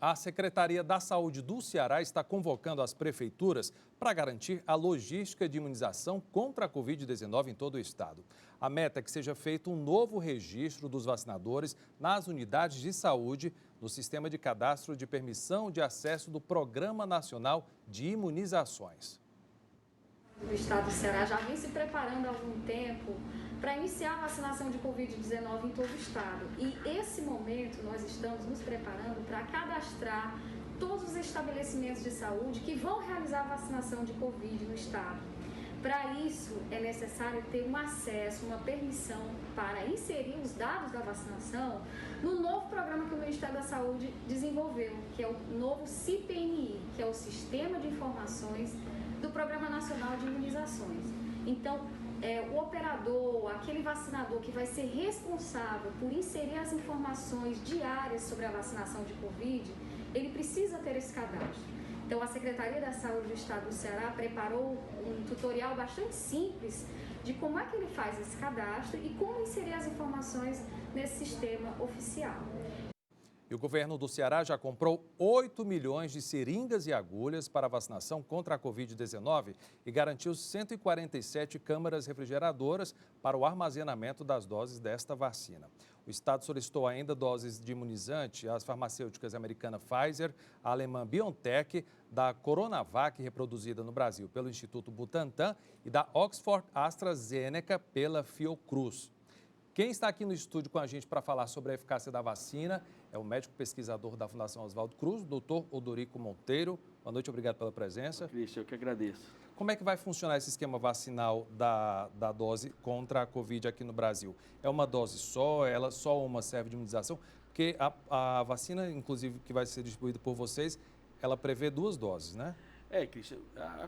A Secretaria da Saúde do Ceará está convocando as prefeituras para garantir a logística de imunização contra a Covid-19 em todo o estado. A meta é que seja feito um novo registro dos vacinadores nas unidades de saúde no sistema de cadastro de permissão de acesso do Programa Nacional de Imunizações. O estado do Ceará já vem se preparando há algum tempo para iniciar a vacinação de Covid-19 em todo o estado. E esse momento nós estamos nos preparando para cadastrar todos os estabelecimentos de saúde que vão realizar a vacinação de Covid no estado. Para isso é necessário ter um acesso, uma permissão para inserir os dados da vacinação no novo programa que o Ministério da Saúde desenvolveu, que é o novo CIPNI, que é o Sistema de Informações do Programa Nacional de Imunizações. Então, o operador, aquele vacinador que vai ser responsável por inserir as informações diárias sobre a vacinação de Covid, ele precisa ter esse cadastro. Então, a Secretaria da Saúde do Estado do Ceará preparou um tutorial bastante simples de como é que ele faz esse cadastro e como inserir as informações nesse sistema oficial. E o governo do Ceará já comprou 8 milhões de seringas e agulhas para a vacinação contra a Covid-19 e garantiu 147 câmaras refrigeradoras para o armazenamento das doses desta vacina. O estado solicitou ainda doses de imunizante às farmacêuticas americana Pfizer, a alemã BioNTech, da Coronavac, reproduzida no Brasil pelo Instituto Butantan, e da Oxford AstraZeneca pela Fiocruz. Quem está aqui no estúdio com a gente para falar sobre a eficácia da vacina é o médico pesquisador da Fundação Oswaldo Cruz, doutor Odorico Monteiro. Boa noite, obrigado pela presença. Cristian, eu que agradeço. Como é que vai funcionar esse esquema vacinal da dose contra a Covid aqui no Brasil? É uma dose só? Só uma serve de imunização? Porque a vacina, inclusive, que vai ser distribuída por vocês, ela prevê 2 doses, né? Cristian,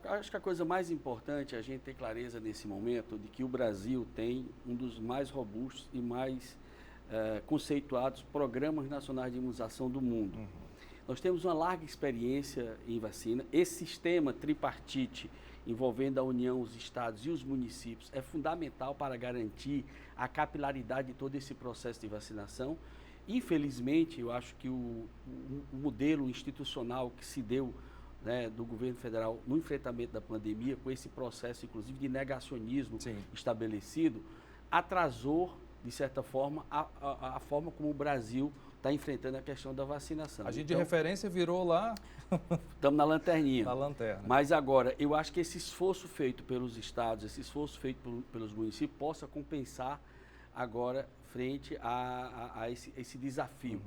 acho que a coisa mais importante é a gente ter clareza nesse momento de que o Brasil tem um dos mais robustos e mais conceituados programas nacionais de imunização do mundo. Nós temos uma larga experiência em vacina. Esse sistema tripartite envolvendo a União, os estados e os municípios é fundamental para garantir a capilaridade de todo esse processo de vacinação. Infelizmente, eu acho que o modelo institucional que se deu do governo federal no enfrentamento da pandemia, com esse processo, inclusive, de negacionismo estabelecido, atrasou, de certa forma, a forma como o Brasil está enfrentando a questão da vacinação. A gente de referência virou lá... Estamos na lanterninha. Na lanterna. Mas agora, eu acho que esse esforço feito pelos estados, esse esforço feito pelos municípios, possa compensar agora frente a esse desafio,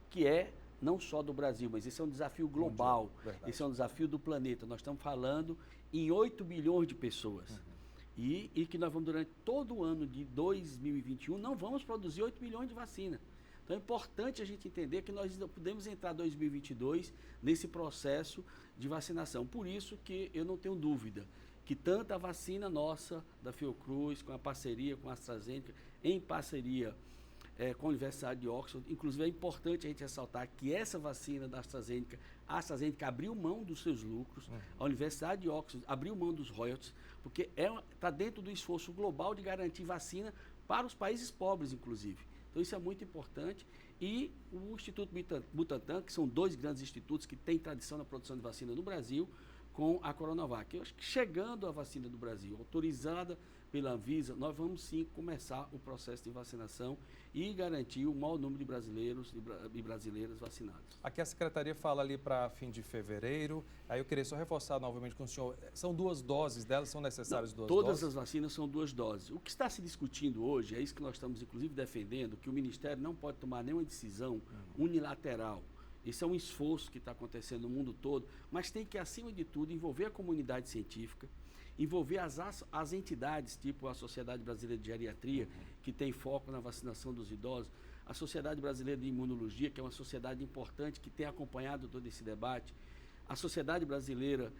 que é não só do Brasil, mas esse é um desafio global, esse é um desafio do planeta. Nós estamos falando em 8 bilhões de pessoas. E que nós vamos, durante todo o ano de 2021, não vamos produzir 8 bilhões de vacina. Então é importante a gente entender que nós podemos entrar em 2022 nesse processo de vacinação. Por isso que eu não tenho dúvida que tanto a vacina nossa, da Fiocruz, com a parceria com a AstraZeneca, em parceria com a Universidade de Oxford. Inclusive, é importante a gente ressaltar que essa vacina da AstraZeneca, a AstraZeneca abriu mão dos seus lucros, a Universidade de Oxford abriu mão dos royalties, porque está dentro do esforço global de garantir vacina para os países pobres, inclusive. Então, isso é muito importante. E o Instituto Butantan, que são 2 grandes institutos que têm tradição na produção de vacina no Brasil, com a Coronavac. Eu acho que chegando a vacina do Brasil, autorizada pela Anvisa, nós vamos sim começar o processo de vacinação e garantir o maior número de brasileiros e brasileiras vacinados. Aqui a Secretaria fala ali para fim de fevereiro. Aí eu queria só reforçar novamente com o senhor, são 2 doses delas, são necessárias 2 doses? Todas as vacinas são 2 doses. O que está se discutindo hoje, é isso que nós estamos inclusive defendendo, que o Ministério não pode tomar nenhuma decisão unilateral. Esse é um esforço que está acontecendo no mundo todo, mas tem que, acima de tudo, envolver a comunidade científica, envolver as entidades, tipo a Sociedade Brasileira de Geriatria, que tem foco na vacinação dos idosos, a Sociedade Brasileira de Imunologia, que é uma sociedade importante, que tem acompanhado todo esse debate, a Sociedade Brasileira,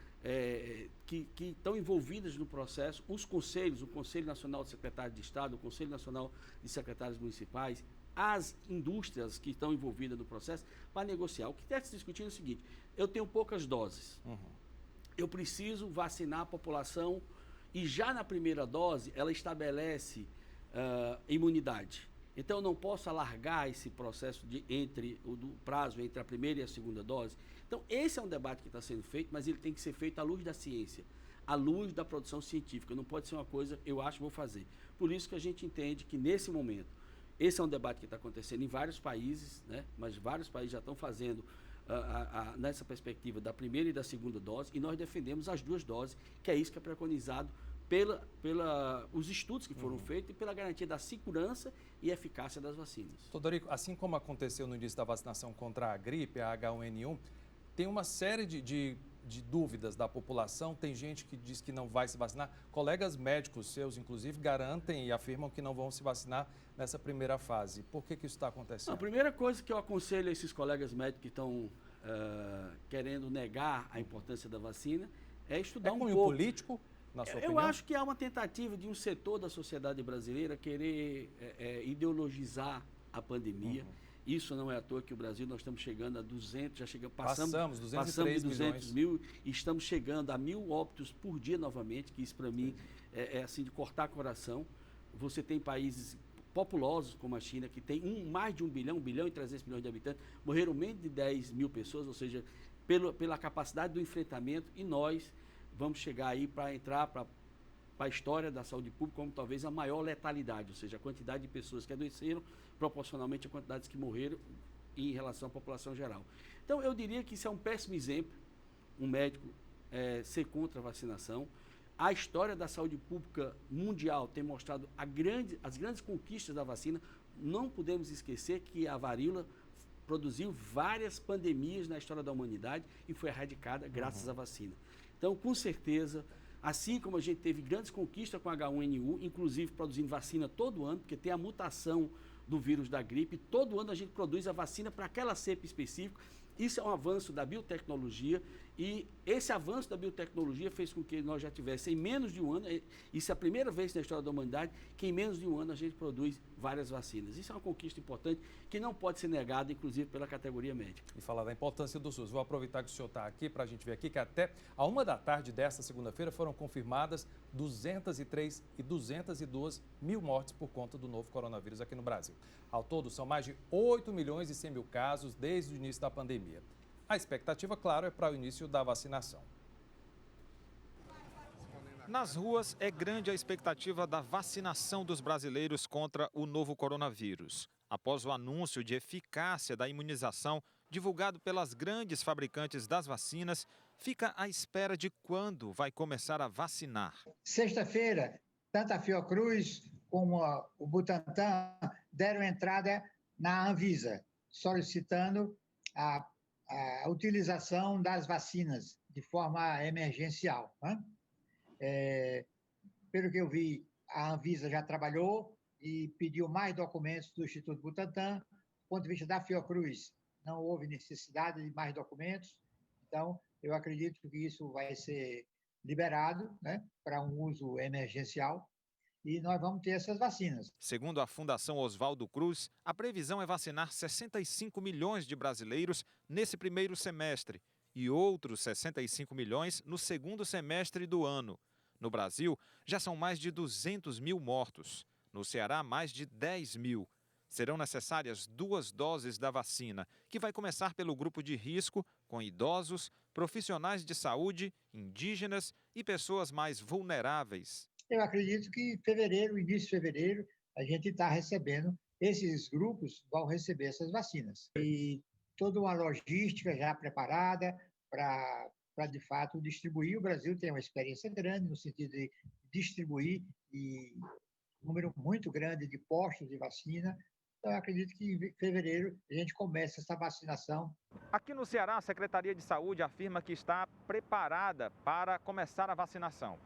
que estão envolvidas no processo, os conselhos, o Conselho Nacional de Secretários de Estado, o Conselho Nacional de Secretários Municipais, as indústrias que estão envolvidas no processo, para negociar. O que está se discutindo é o seguinte: eu tenho poucas doses, eu preciso vacinar a população e já na primeira dose ela estabelece imunidade. Então, eu não posso alargar esse processo do prazo entre a primeira e a segunda dose. Então, esse é um debate que está sendo feito, mas ele tem que ser feito à luz da ciência, à luz da produção científica. Não pode ser uma coisa, eu acho que vou fazer. Por isso que a gente entende que, nesse momento, esse é um debate que está acontecendo em vários países, né? Mas vários países já estão fazendo nessa perspectiva da primeira e da segunda dose, e nós defendemos as duas doses, que é isso que é preconizado os estudos que foram feitos e pela garantia da segurança e eficácia das vacinas. Dorico, assim como aconteceu no início da vacinação contra a gripe, a H1N1, tem uma série de dúvidas da população. Tem gente que diz que não vai se vacinar. Colegas médicos seus, inclusive, garantem e afirmam que não vão se vacinar nessa primeira fase. Por que isso está acontecendo? A primeira coisa que eu aconselho a esses colegas médicos que estão querendo negar a importância da vacina é estudar um pouco. É cunho político, na sua opinião? Eu acho que há uma tentativa de um setor da sociedade brasileira querer ideologizar a pandemia. Isso não é à toa que o Brasil, nós estamos chegando a 200, passamos 200 mil e estamos chegando a 1.000 óbitos por dia novamente, que isso para mim é assim de cortar coração. Você tem países populosos como a China, que tem mais de 1 bilhão e 300 milhões de habitantes, morreram menos de 10 mil pessoas, ou seja, pela capacidade do enfrentamento, e nós vamos chegar aí para entrar para a história da saúde pública como talvez a maior letalidade, ou seja, a quantidade de pessoas que adoeceram proporcionalmente a quantidades que morreram em relação à população geral. Então, eu diria que isso é um péssimo exemplo, um médico ser contra a vacinação. A história da saúde pública mundial tem mostrado as grandes conquistas da vacina. Não podemos esquecer que a varíola produziu várias pandemias na história da humanidade e foi erradicada graças à vacina. Então, com certeza, assim como a gente teve grandes conquistas com a H1N1, inclusive produzindo vacina todo ano, porque tem a mutação do vírus da gripe, todo ano a gente produz a vacina para aquela cepa específica. Isso é um avanço da biotecnologia, e esse avanço da biotecnologia fez com que nós já tivéssemos em menos de um ano, isso é a primeira vez na história da humanidade, que em menos de um ano a gente produz várias vacinas. Isso é uma conquista importante que não pode ser negada, inclusive pela categoria médica. E falar da importância do SUS. Vou aproveitar que o senhor está aqui para a gente ver aqui que até a 1 da tarde desta segunda-feira foram confirmadas 203 e 202 mil mortes por conta do novo coronavírus aqui no Brasil. Ao todo, são mais de 8 milhões e 100 mil casos desde o início da pandemia. A expectativa, claro, é para o início da vacinação. Nas ruas, é grande a expectativa da vacinação dos brasileiros contra o novo coronavírus. Após o anúncio de eficácia da imunização divulgado pelas grandes fabricantes das vacinas, fica à espera de quando vai começar a vacinar. Sexta-feira, tanto a Fiocruz como o Butantan deram entrada na Anvisa, solicitando a utilização das vacinas de forma emergencial. Pelo que eu vi, a Anvisa já trabalhou e pediu mais documentos do Instituto Butantan. Do ponto de vista da Fiocruz, não houve necessidade de mais documentos. Então, eu acredito que isso vai ser liberado, né, para um uso emergencial. E nós vamos ter essas vacinas. Segundo a Fundação Oswaldo Cruz, a previsão é vacinar 65 milhões de brasileiros nesse primeiro semestre e outros 65 milhões no segundo semestre do ano. No Brasil, já são mais de 200 mil mortos. No Ceará, mais de 10 mil. Serão necessárias 2 doses da vacina, que vai começar pelo grupo de risco, com idosos, profissionais de saúde, indígenas e pessoas mais vulneráveis. Eu acredito que em fevereiro, início de fevereiro, a gente está recebendo, esses grupos vão receber essas vacinas. E toda uma logística já preparada para, de fato, distribuir. O Brasil tem uma experiência grande no sentido de distribuir um número muito grande de postos de vacina. Então, eu acredito que em fevereiro a gente começa essa vacinação. Aqui no Ceará, a Secretaria de Saúde afirma que está preparada para começar a vacinação.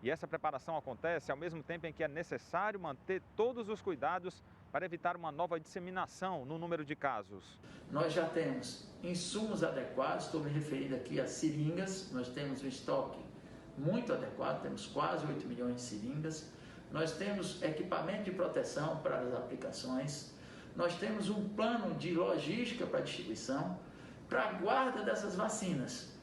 E essa preparação acontece ao mesmo tempo em que é necessário manter todos os cuidados para evitar uma nova disseminação no número de casos. Nós já temos insumos adequados, estou me referindo aqui a seringas, nós temos um estoque muito adequado, temos quase 8 milhões de seringas, nós temos equipamento de proteção para as aplicações, nós temos um plano de logística para distribuição, para a guarda dessas vacinas.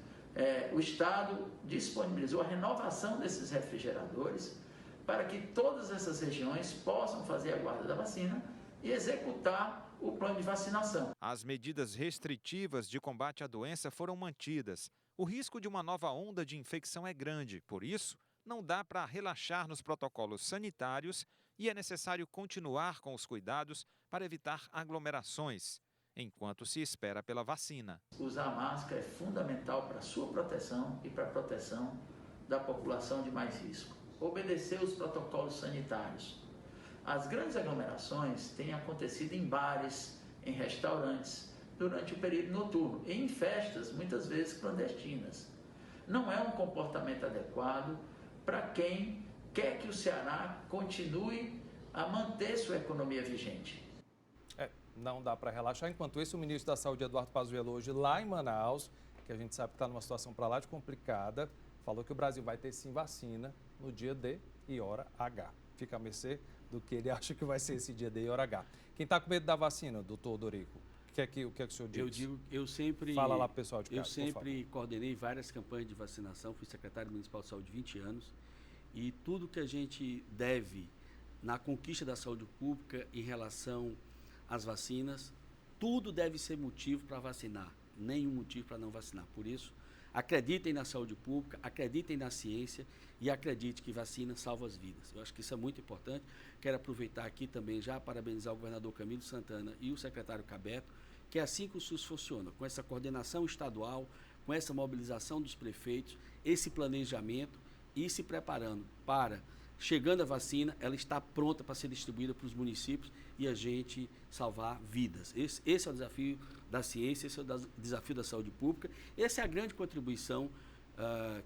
O Estado disponibilizou a renovação desses refrigeradores para que todas essas regiões possam fazer a guarda da vacina e executar o plano de vacinação. As medidas restritivas de combate à doença foram mantidas. O risco de uma nova onda de infecção é grande, por isso, não dá para relaxar nos protocolos sanitários e é necessário continuar com os cuidados para evitar aglomerações, enquanto se espera pela vacina. Usar máscara é fundamental para a sua proteção e para a proteção da população de mais risco. Obedecer os protocolos sanitários. As grandes aglomerações têm acontecido em bares, em restaurantes, durante o período noturno e em festas, muitas vezes clandestinas. Não é um comportamento adequado para quem quer que o Ceará continue a manter sua economia vigente. Não dá para relaxar. Enquanto isso, o ministro da Saúde, Eduardo Pazuello, hoje lá em Manaus, que a gente sabe que está numa situação para lá de complicada, falou que o Brasil vai ter sim vacina no dia D e hora H. Fica a mercê do que ele acha que vai ser esse dia D e hora H. Quem está com medo da vacina, doutor Dorico? O que é que o senhor diz? Eu sempre... Fala lá, pessoal de casa, Eu sempre coordenei várias campanhas de vacinação, fui secretário municipal de saúde 20 anos, e tudo que a gente deve na conquista da saúde pública em relação às vacinas, tudo deve ser motivo para vacinar, nenhum motivo para não vacinar. Por isso, acreditem na saúde pública, acreditem na ciência e acredite que vacina salva as vidas. Eu acho que isso é muito importante. Quero aproveitar aqui também já parabenizar o governador Camilo Santana e o secretário Cabeto, que é assim que o SUS funciona, com essa coordenação estadual, com essa mobilização dos prefeitos, esse planejamento e se preparando para, chegando a vacina, ela está pronta para ser distribuída para os municípios e a gente salvar vidas. Esse é o desafio da ciência, esse é o desafio da saúde pública, essa é a grande contribuição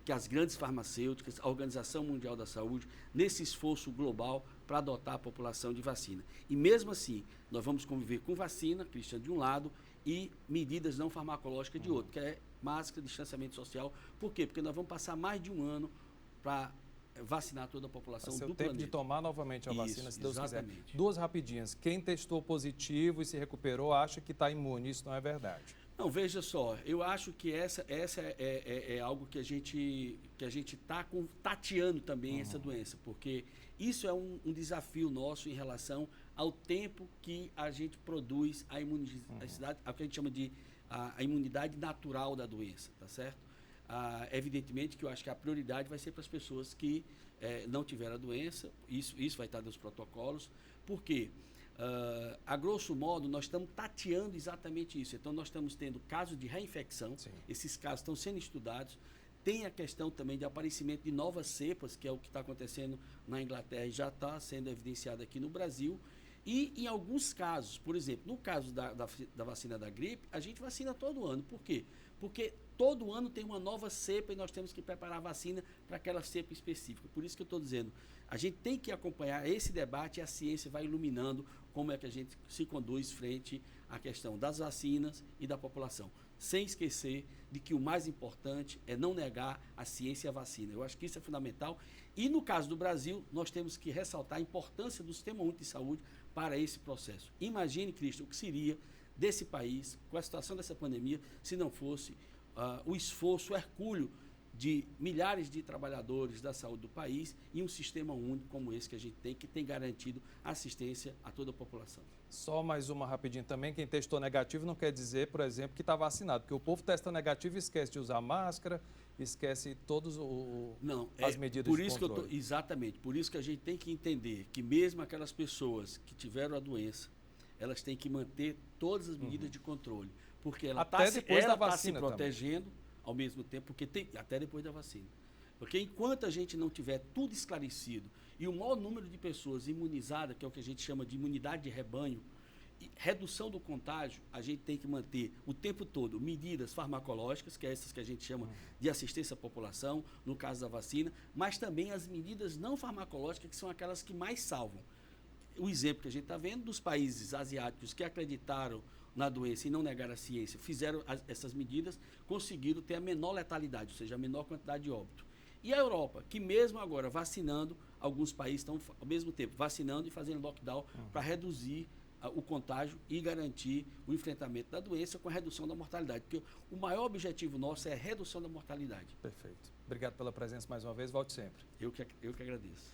que as grandes farmacêuticas, a Organização Mundial da Saúde, nesse esforço global para adotar a população de vacina. E mesmo assim, nós vamos conviver com vacina, Cristian, de um lado, e medidas não farmacológicas de outro, que é máscara, distanciamento social. Por quê? Porque nós vamos passar mais de um ano para vacinar toda a população do planeta. Tempo de tomar novamente a vacina, se Deus exatamente. quiser. Duas rapidinhas. Quem testou positivo e se recuperou acha que está imune. Isso não é verdade. Não, veja só, eu acho que essa é algo que a gente está tateando também essa doença, porque isso é um desafio nosso em relação ao tempo que a gente produz a imunidade, o que a gente chama de a imunidade natural da doença, tá certo? Evidentemente que eu acho que a prioridade vai ser para as pessoas que não tiveram a doença, isso vai estar nos protocolos, porque a grosso modo, nós estamos tateando exatamente isso. Então, nós estamos tendo casos de reinfecção, sim, esses casos estão sendo estudados. Tem a questão também de aparecimento de novas cepas, que é o que está acontecendo na Inglaterra e já está sendo evidenciado aqui no Brasil. E, em alguns casos, por exemplo, no caso da vacina da gripe, a gente vacina todo ano. Por quê? Porque todo ano tem uma nova cepa e nós temos que preparar a vacina para aquela cepa específica. Por isso que eu estou dizendo, a gente tem que acompanhar esse debate e a ciência vai iluminando como é que a gente se conduz frente à questão das vacinas e da população. Sem esquecer de que o mais importante é não negar a ciência e a vacina. Eu acho que isso é fundamental. E no caso do Brasil, nós temos que ressaltar a importância do Sistema Único de Saúde para esse processo. Imagine, Cristian, o que seria desse país, com a situação dessa pandemia, se não fosse o esforço, o hercúleo de milhares de trabalhadores da saúde do país e um sistema único como esse que a gente tem, que tem garantido assistência a toda a população. Só mais uma rapidinho também, quem testou negativo não quer dizer, por exemplo, que está vacinado, porque o povo testa negativo e esquece de usar máscara, esquece todas as medidas por de isso controle. Exatamente, por isso que a gente tem que entender que mesmo aquelas pessoas que tiveram a doença, elas têm que manter todas as medidas de controle, porque ela está se protegendo também, ao mesmo tempo, porque até depois da vacina. Porque enquanto a gente não tiver tudo esclarecido e o maior número de pessoas imunizadas, que é o que a gente chama de imunidade de rebanho, e redução do contágio, a gente tem que manter o tempo todo medidas farmacológicas, que é essas que a gente chama de assistência à população, no caso da vacina, mas também as medidas não farmacológicas, que são aquelas que mais salvam. O exemplo que a gente está vendo dos países asiáticos que acreditaram na doença e não negaram a ciência, fizeram essas medidas, conseguiram ter a menor letalidade, ou seja, a menor quantidade de óbito. E a Europa, que mesmo agora vacinando, alguns países estão ao mesmo tempo vacinando e fazendo lockdown para reduzir o contágio e garantir o enfrentamento da doença com a redução da mortalidade. Porque o maior objetivo nosso é a redução da mortalidade. Perfeito. Obrigado pela presença mais uma vez, volte sempre. Eu que agradeço.